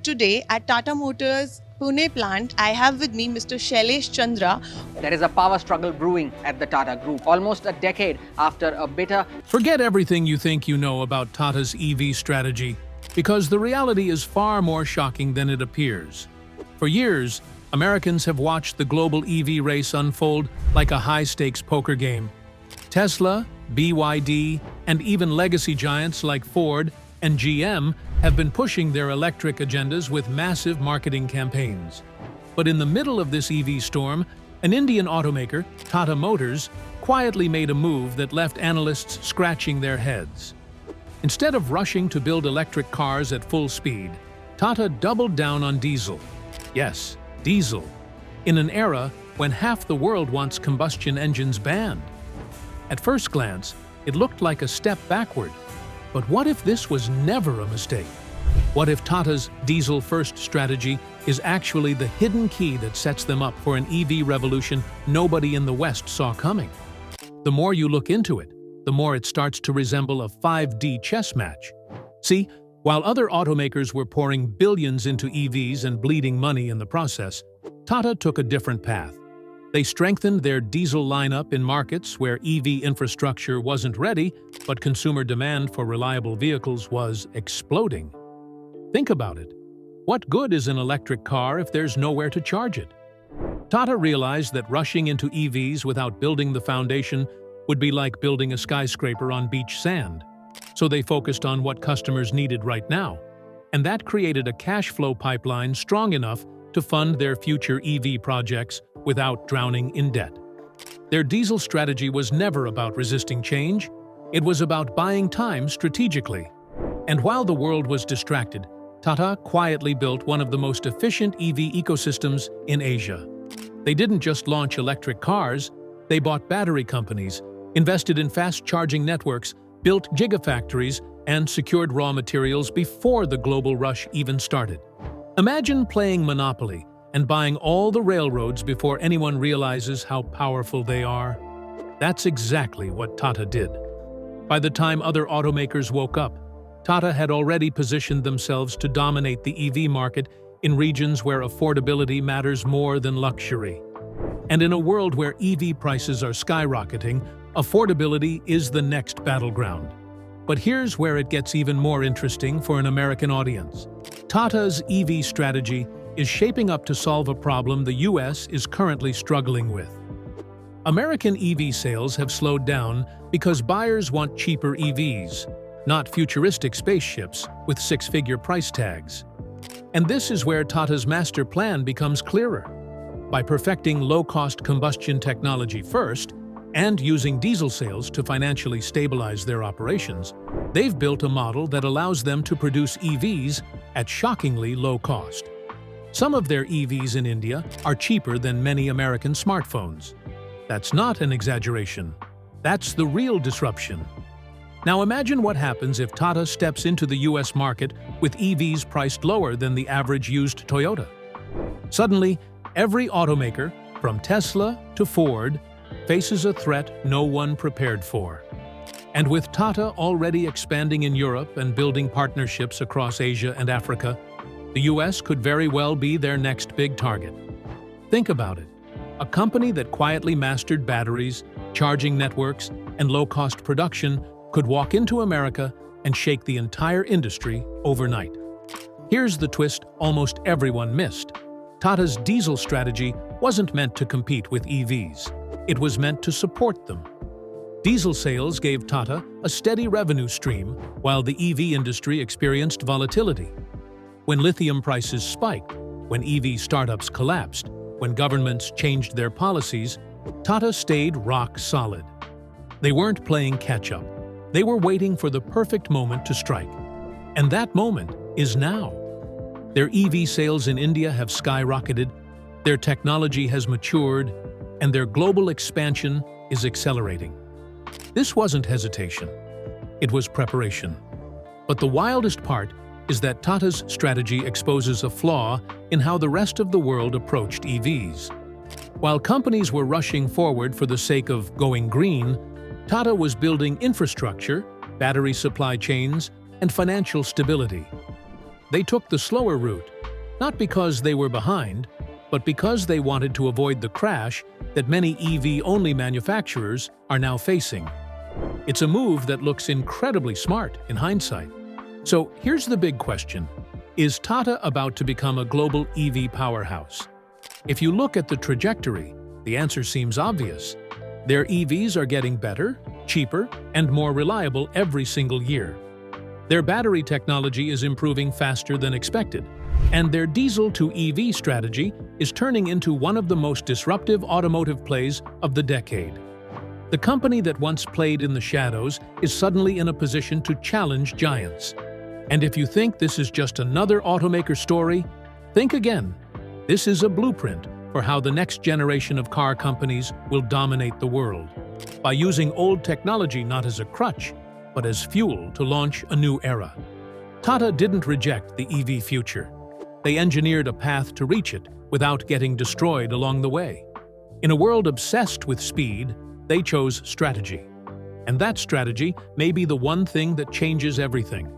today at Tata Motors Pune plant, I have with me Mr. Shailesh Chandra. There is a power struggle brewing at the Tata Group, almost a decade after a bitter. Forget everything you think you know about Tata's EV strategy, because the reality is far more shocking than it appears. For years, Americans have watched the global EV race unfold like a high-stakes poker game. Tesla, BYD, and even legacy giants like Ford and GM have been pushing their electric agendas with massive marketing campaigns. But in the middle of this EV storm, an Indian automaker, Tata Motors, quietly made a move that left analysts scratching their heads. Instead of rushing to build electric cars at full speed, Tata doubled down on diesel. Yes, diesel. In an era when half the world wants combustion engines banned. At first glance, it looked like a step backward. But what if this was never a mistake? What if Tata's diesel-first strategy is actually the hidden key that sets them up for an EV revolution nobody in the West saw coming? The more you look into it, the more it starts to resemble a 5D chess match. See, while other automakers were pouring billions into EVs and bleeding money in the process, Tata took a different path. They strengthened their diesel lineup in markets where EV infrastructure wasn't ready, but consumer demand for reliable vehicles was exploding. Think about it. What good is an electric car if there's nowhere to charge it? Tata realized that rushing into EVs without building the foundation would be like building a skyscraper on beach sand. So they focused on what customers needed right now. And that created a cash flow pipeline strong enough to fund their future EV projects without drowning in debt. Their diesel strategy was never about resisting change. It was about buying time strategically. And while the world was distracted, Tata quietly built one of the most efficient EV ecosystems in Asia. They didn't just launch electric cars, they bought battery companies, invested in fast-charging networks, built gigafactories, and secured raw materials before the global rush even started. Imagine playing Monopoly and buying all the railroads before anyone realizes how powerful they are. That's exactly what Tata did. By the time other automakers woke up, Tata had already positioned themselves to dominate the EV market in regions where affordability matters more than luxury. And in a world where EV prices are skyrocketing, affordability is the next battleground. But here's where it gets even more interesting for an American audience. Tata's EV strategy is shaping up to solve a problem the US is currently struggling with. American EV sales have slowed down because buyers want cheaper EVs, not futuristic spaceships with six-figure price tags. And this is where Tata's master plan becomes clearer. By perfecting low-cost combustion technology first, and using diesel sales to financially stabilize their operations, they've built a model that allows them to produce EVs at shockingly low cost. Some of their EVs in India are cheaper than many American smartphones. That's not an exaggeration. That's the real disruption. Now imagine what happens if Tata steps into the US market with EVs priced lower than the average used Toyota. Suddenly, every automaker, from Tesla to Ford, faces a threat no one prepared for. And with Tata already expanding in Europe and building partnerships across Asia and Africa, the US could very well be their next big target. Think about it. A company that quietly mastered batteries, charging networks, and low-cost production could walk into America and shake the entire industry overnight. Here's the twist almost everyone missed. Tata's diesel strategy wasn't meant to compete with EVs. It was meant to support them. Diesel sales gave Tata a steady revenue stream while the EV industry experienced volatility. When lithium prices spiked, when EV startups collapsed, when governments changed their policies, Tata stayed rock solid. They weren't playing catch-up. They were waiting for the perfect moment to strike. And that moment is now. Their EV sales in India have skyrocketed, their technology has matured, and their global expansion is accelerating. This wasn't hesitation. It was preparation. But the wildest part is that Tata's strategy exposes a flaw in how the rest of the world approached EVs. While companies were rushing forward for the sake of going green, Tata was building infrastructure, battery supply chains, and financial stability. They took the slower route, not because they were behind, but because they wanted to avoid the crash that many EV-only manufacturers are now facing. It's a move that looks incredibly smart in hindsight. So here's the big question. Is Tata about to become a global EV powerhouse? If you look at the trajectory, the answer seems obvious. Their EVs are getting better, cheaper, and more reliable every single year. Their battery technology is improving faster than expected, and their diesel-to-EV strategy is turning into one of the most disruptive automotive plays of the decade. The company that once played in the shadows is suddenly in a position to challenge giants. And if you think this is just another automaker story, think again. This is a blueprint for how the next generation of car companies will dominate the world, by using old technology not as a crutch, but as fuel to launch a new era. Tata didn't reject the EV future. They engineered a path to reach it without getting destroyed along the way. In a world obsessed with speed, they chose strategy. And that strategy may be the one thing that changes everything.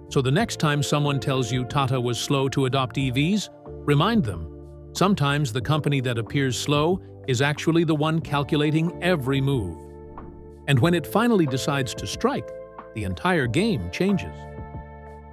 So the next time someone tells you Tata was slow to adopt EVs, remind them, sometimes the company that appears slow is actually the one calculating every move. And when it finally decides to strike, the entire game changes.